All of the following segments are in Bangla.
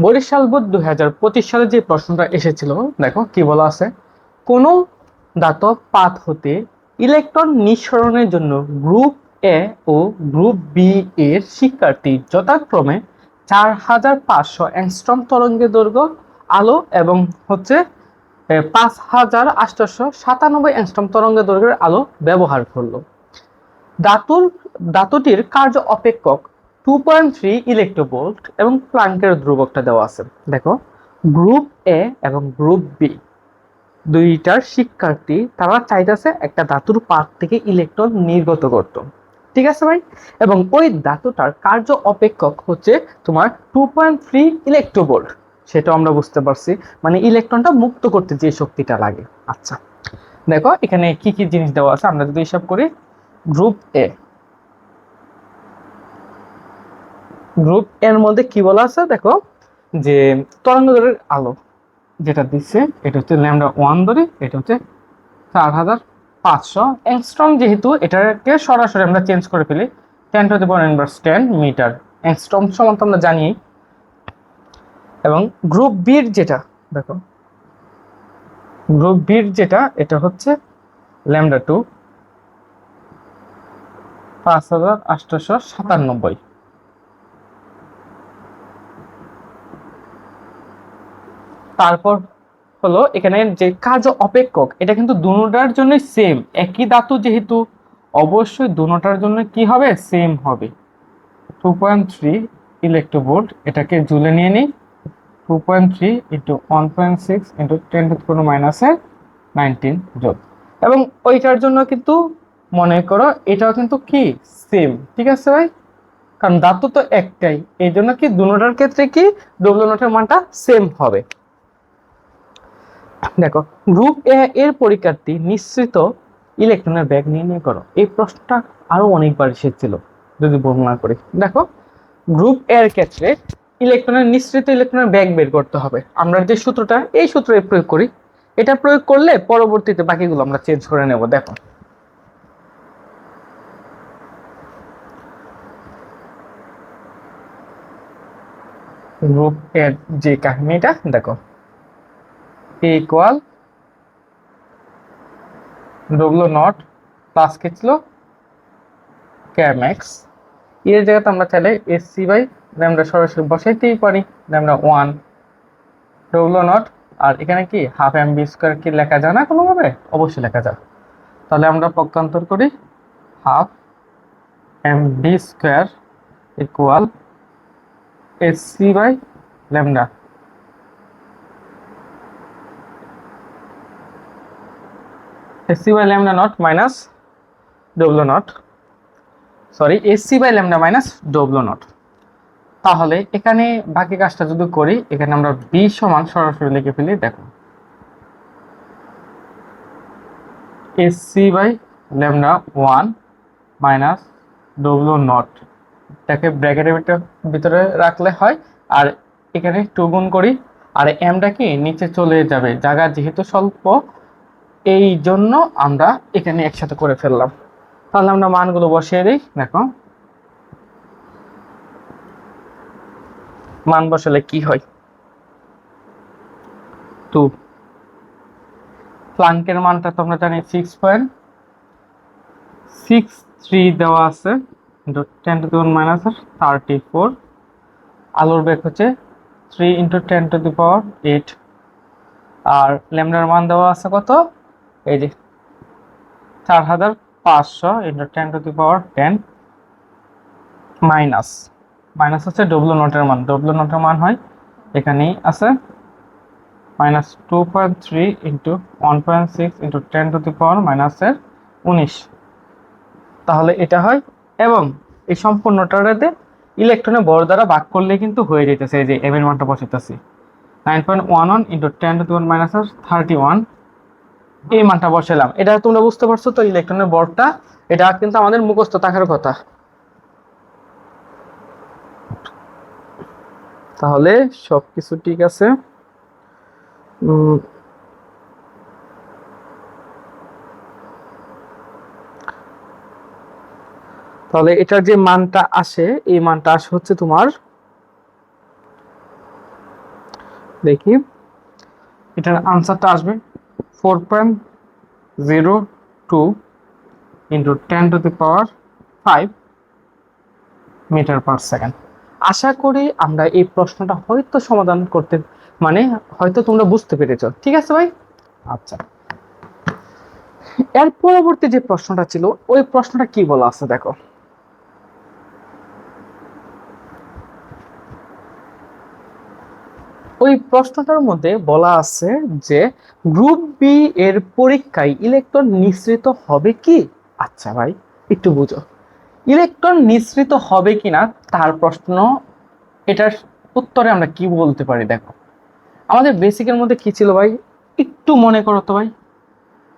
বরিশাল বোর্ড 2025 সালে যে প্রশ্নটা এসেছিল, দেখো কি বলা আছে। কোন ধাতব পাত হতে ইলেকট্রন নিঃসরণের জন্য গ্রুপ এ ও গ্রুপ বি এর শিক্ষার্থী যথাক্রমে 4500 অ্যাংস্ট্রম তরঙ্গের দৈর্ঘ্য আলো এবং হচ্ছে 5897 অ্যাংস্ট্রম তরঙ্গের দৈর্ঘ্যের আলো ব্যবহার করলো। ধাতুটির কার্য অপেক্ষক 2.3 ইলেকট্রোভোল্ট এবং প্লাঙ্কের ধ্রুবকটা দেওয়া আছে। দেখো, গ্রুপ এ এবং গ্রুপ বি দুইটার শিক্ষার্থী তারা চাইতেছে একটা ধাতুর পাত থেকে ইলেকট্রন নির্গত করত, ঠিক আছে ভাই। এবং ওই ধাতুটার কার্য অপেক্ষক হচ্ছে তোমার 2.3 ইলেকট্রোভোল্ট, সেটা আমরা বুঝতে পারছি, মানে ইলেকট্রনটা মুক্ত করতে যে শক্তিটা লাগে। আচ্ছা, দেখো এখানে কি কি জিনিস দেওয়া আছে আমরা যদি হিসাব করি। গ্রুপ এ, গ্রুপ এর মধ্যে কি বলা আছে দেখো, যে তরঙ্গদৈর্ঘ্যের আলো যেটা দিচ্ছে এটা হচ্ছে λ1 ধরি, এটা হচ্ছে 4500 অ্যাংস্ট্রম। যেহেতু এটাকে সরাসরি আমরা চেঞ্জ করে ফেলি 10⁻⁻10 মিটার, অ্যাংস্ট্রম সমান তো আমরা জানি। এবং গ্রুপ বির যেটা দেখো, গ্রুপ বির যেটা এটা হচ্ছে λ2 5897। তারপর হলো এখানে যে কার্য অপেক্ষক, এটা কিন্তু দুটোটার জন্য সেম, একই ধাতু যেহেতু অবশ্যই দুটোটার জন্য কি হবে, সেম হবে। 2.3 ইলেকট্রোভোল্ট, এটাকে জুলে নিয়ে নিই। 2.3 ইন্টু 1.6 ইন্টু 10⁻⁻19 জুল। এবং ওইটার জন্য কিন্তু মনে করো এটাও কিন্তু কি সেম, ঠিক আছে ভাই, কারণ ধাতু তো একটাই, এই জন্য কি দুটোটার ক্ষেত্রে কি ডব্লিউ নটের মানটা সেম হবে। দেখো, গ্রুপ এ এর পরীক্ষার্থী নিঃসৃত ইলেকট্রনের বেগ নির্ণয় করো। এই প্রশ্নটা আরো অনেকবার এসেছিল যদি বর্ণনা করি। দেখো, গ্রুপ এ এর ক্ষেত্রে ইলেকট্রনের নিঃসৃত ইলেকট্রনের বেগ বের করতে হবে। আমরা যে সূত্রটা এই সূত্রে প্রয়োগ করি, এটা প্রয়োগ করলে পরবর্তীতে বাকিগুলো আমরা চেঞ্জ করে নেব। দেখো, গ্রুপ এর যে কাহিনীটা দেখো, E equal W not plus কি ছিল ক্যামেক্স। এর জায়গাতে আমরা চাইলে এসসি বাই ল্যামডা সরাসরি বসাইতেই পারি, λ1 ডব্লিউ নট। আর এখানে কি হাফ এম বি স্কোয়ার কি লেখা যায় না কোনোভাবে? অবশ্যই লেখা যায়। তাহলে আমরা পক্ষান্তর করি, half m v square equal sc by lambda. Sc by lambda naught minus W naught, sorry sc by lambda minus W naught. তাহলে এখানে বাকি কাজটা যদি করি, এখানে আমরা বি সমান সরাসরি লিখে ফেলি। দেখো, sc by lambda 1 minus W naught, এটাকে ব্র্যাকেটের ভিতরে রাখলে হয়। আর এখানে 2 গুণ করি, আর এমটা কি নিচে চলে যাবে, জায়গা যেহেতু স্বল্প এই জন্য আমরা এখানে একসাথে করে ফেললাম। তাহলে আমরা মানগুলো বসিয়ে দিই। দেখো, মান বসালে কি হয়, 2। প্লাঙ্কের মানটা তোমরা জানি 6.63 দেওয়া আছে, 10⁻⁻34। আলোর বেগ হচ্ছে 3 × 10⁸। আর ল্যামডার মান দেওয়া আছে কত, এই যে 4500 × 10⁻10 মাইনাস মাইনাস হচ্ছে ডব্লিউ নটের মান। ডব্লিউ নটের মান হয় এখানেই আছে -2.3 × 1.6 × 10⁻⁻19। তাহলে এটা হয়, এবং এই সম্পূর্ণটাতে ইলেকট্রনের বড় দ্বারা ভাগ করলে কিন্তু হয়ে যেতেছে। এই যে এম এর মানটা বসাইতেছি 9.11 × 10⁻31, এই মানটা বসালাম। এটা তোমরা বুঝতে পারছো তো, ইলেকট্রনের বড়টা এটা কিন্তু আমাদের মুখস্থ থাকার কথা। তাহলে সবকিছু ঠিক আছে। তাহলে এটার যে মানটা আসে, এই মানটা আসে হচ্ছে তোমার দেখি এটার আনসারটা আসবে 4.02 ইন্টু 10⁵ মিটার পার সেকেন্ড। আশা করি আমরা এই প্রশ্নটা হয়তো সমাধান করতে, মানে হয়তো তোমরা বুঝতে পেরেছো। ঠিক আছে ভাই? আচ্ছা, এর পরবর্তী যে প্রশ্নটা ছিল ওই প্রশ্নটা কি বলা আছে দেখো। ওই প্রশ্নটার মধ্যে বলা আছে যে গ্রুপ বি এর পরীক্ষায় ইলেকট্রন নিঃসৃত হবে কি? আচ্ছা ভাই একটু বুঝো, ইলেকট্রন নিঃসৃত হবে কিনা তার প্রশ্ন, এটার উত্তরে আমরা কি বলতে পারি দেখো। আমাদের বেসিকের মধ্যে কি ছিল ভাই, একটু মনে করো তো ভাই।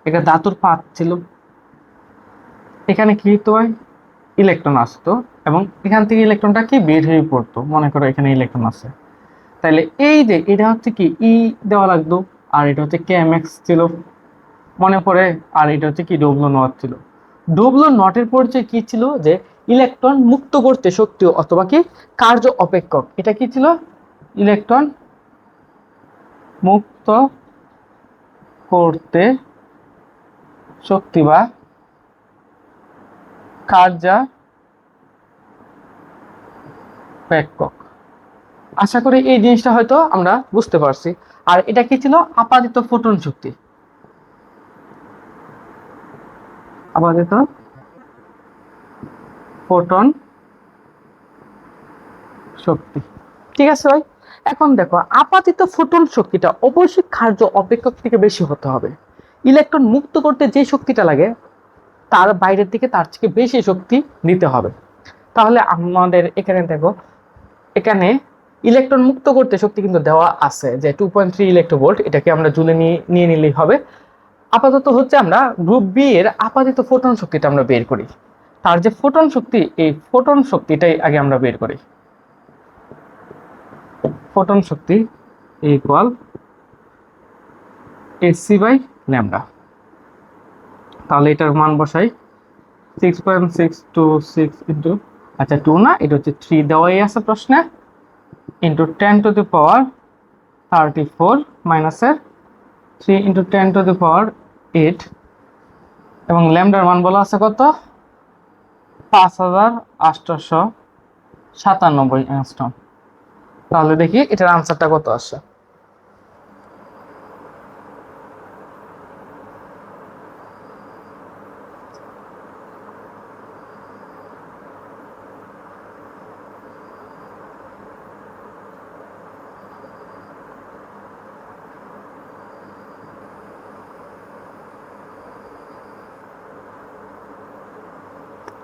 এটা ধাতুর পাত ছিল, এখানে কি হতো ভাই, ইলেকট্রন আসতো এবং এখান থেকে ইলেকট্রনটা কি বের হয়ে পড়তো। মনে করো এখানে ইলেকট্রন আছে, তাহলে এই যে এটা হচ্ছে কি ই দেওয়া লাগতো, আর এটা হচ্ছে কে এম এক্স ছিল মনে পড়ে, আর এটা হচ্ছে কি ডব্লিউ নট ছিল। ডব্লিউ নটের পরিচয় কি ছিল, যে ইলেকট্রন মুক্ত করতে শক্তি অথবা কি কার্য অপেক্ষক। এটা কি ছিল, ইলেকট্রন মুক্ত করতে শক্তি বা কার্যাপেক্ষক। আশা করি এই জিনিসটা হয়তো আমরা বুঝতে পারছি। আর এটা কি ছিল, আপাতিত ফোটন শক্তি, আপাতিত ফোটন শক্তি। ঠিক আছে ভাই? এখন দেখো আপাতিত ফোটন শক্তিটা অবশ্যই কার্য অপেক্ষক থেকে বেশি হতে হবে। ইলেকট্রন মুক্ত করতে যে শক্তিটা লাগে তার বাইরের দিকে তার থেকে বেশি শক্তি নিতে হবে। তাহলে আমাদের এখানে দেখো, এখানে ইলেকট্রন মুক্ত করতে শক্তি কিন্তু দেওয়া আছে যে 2.3 ইলেকট্রোভোল্ট, এটাকে আমরা জুলে নিয়ে নিলেই হবে। আপাতত হচ্ছে আমরা গ্রুপ বি এর আপাতিত ফোটন শক্তিটা আমরা বের করি। তার যে ফোটন শক্তি, এই ফোটন শক্তিটাই আগে আমরা বের করি। ফোটন শক্তি ইকুয়াল এসি বাই ল্যামডা। তাহলে এটার মান বসাই 6.626 ইন্টু, আচ্ছা 2 না, এটা হচ্ছে 3 দেওয়াই আছে প্রশ্নে, ইন্টু 10⁻34 মাইনাসের 3 ইন্টু 10⁸ এবং ল্যামডার মান বলা আছে কত, 5897 অ্যাংস্ট্রম। তাহলে দেখি এটার আনসারটা কত আসে।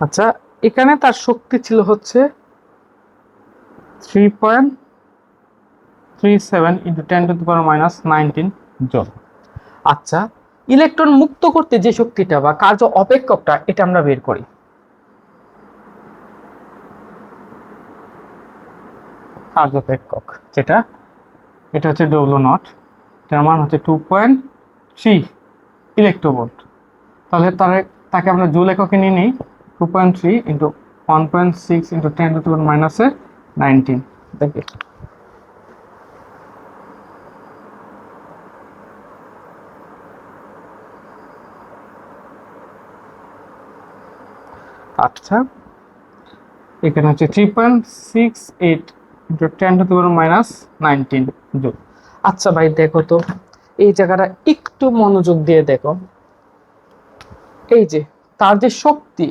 আচ্ছা, এখানে তার শক্তি ছিল হচ্ছে 3.37 ইন্টু 10⁻⁻19 জুল। আচ্ছা, ইলেকট্রন মুক্ত করতে যে শক্তিটা বা কার্য অপেক্ষকটা এটা আমরা বের করি। কার্য অপেক্ষক যেটা, এটা হচ্ছে ডব্লিউ নট, এটার মান হচ্ছে 2.3 ইলেকট্রোভোল্ট। তাহলে তাকে আমরা জুল এককে নিয়ে নিই, 2.3 ইন্টু 1.6 ইন্টু 10⁻⁻19। দেখি আচ্ছা, এখানে হচ্ছে 3.68 ইন্টু 10⁻⁻19 জুল। আচ্ছা ভাই দেখো তো, এই জায়গাটা একটু মনোযোগ দিয়ে দেখো। এই যে তার যে শক্তি,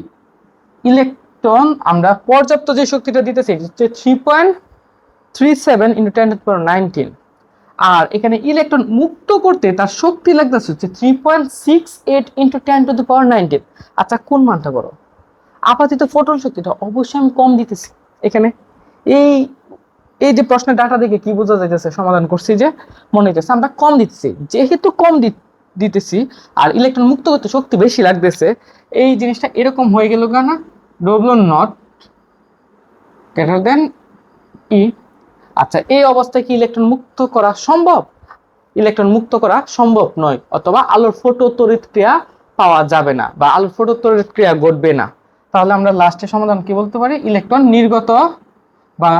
ইলেকট্রন আমরা পর্যাপ্ত যে শক্তিটা দিতেছি হচ্ছে 3.37 ইন্টু 10⁻19, আর এখানে ইলেকট্রন মুক্ত করতে তার শক্তি লাগতেছে হচ্ছে 3.68 ইন্টু 10⁻19। আচ্ছা কোন মানটা বড়? আপাতত ফোটন শক্তিটা অবশ্যই আমি কম দিতেছি এখানে। এই এই যে প্রশ্নের ডাটা দেখে কি বোঝা যাইতেছে, সমাধান করছি যে মনে হইতেছে আমরা কম দিতেছি। যেহেতু কম দিতেছি আর ইলেকট্রন মুক্ত করতে শক্তি বেশি লাগতেছে, এই জিনিসটা এরকম হয়ে গেল না, ডব্লিউ নট গ্রেটার দেন ই। আচ্ছা, এই অবস্থায় কি ইলেকট্রন মুক্ত করা সম্ভব? ইলেকট্রন মুক্ত করা সম্ভব নয়, অথবা আলোর ফটো তড়িৎ ক্রিয়া পাওয়া যাবে না বা আলোর ফটো তড়িৎ ক্রিয়া ঘটবে না। তাহলে আমরা লাস্টে সমাধান কি বলতে পারি, ইলেকট্রন নির্গত বা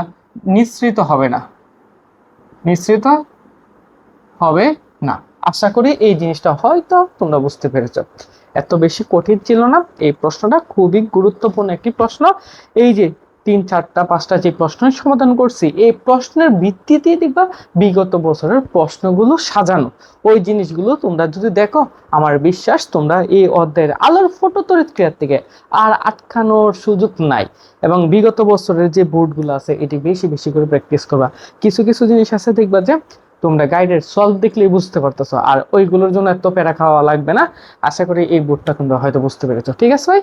নিঃসৃত হবে না, নিঃসৃত হবে না। আশা করি এই জিনিসটা হয়তো তোমরা বুঝতে পেরেছো। এত বেশি কঠিন ছিল না, এই প্রশ্নটা খুবই গুরুত্বপূর্ণ একটি প্রশ্ন। এই যে 3, 4, 5টা যে প্রশ্নের সমাধান করছি, এই প্রশ্নের ভিত্তিতেই দেখবা বিগত বছরের প্রশ্নগুলো সাজানো। ওই জিনিসগুলো তোমরা যদি দেখো, আমার বিশ্বাস তোমরা এই অধ্যায়ের আলোর ফটো তড়িৎ ক্রিয়ার থেকে আর আটকানোর সুযোগ নাই। এবং বিগত বছরের যে বোর্ডগুলো আছে এটি বেশি বেশি করে প্র্যাকটিস করবা। কিছু কিছু জিনিস আছে দেখবা যে তোমরা গাইডের সলভ দেখলেই বুঝতে পারতেছো, আর ওইগুলোর জন্য এত প্যারা খাওয়া লাগবে না। আশা করি এই বোর্ডটা তোমরা হয়তো বুঝতে পেরেছো। ঠিক আছে ভাই?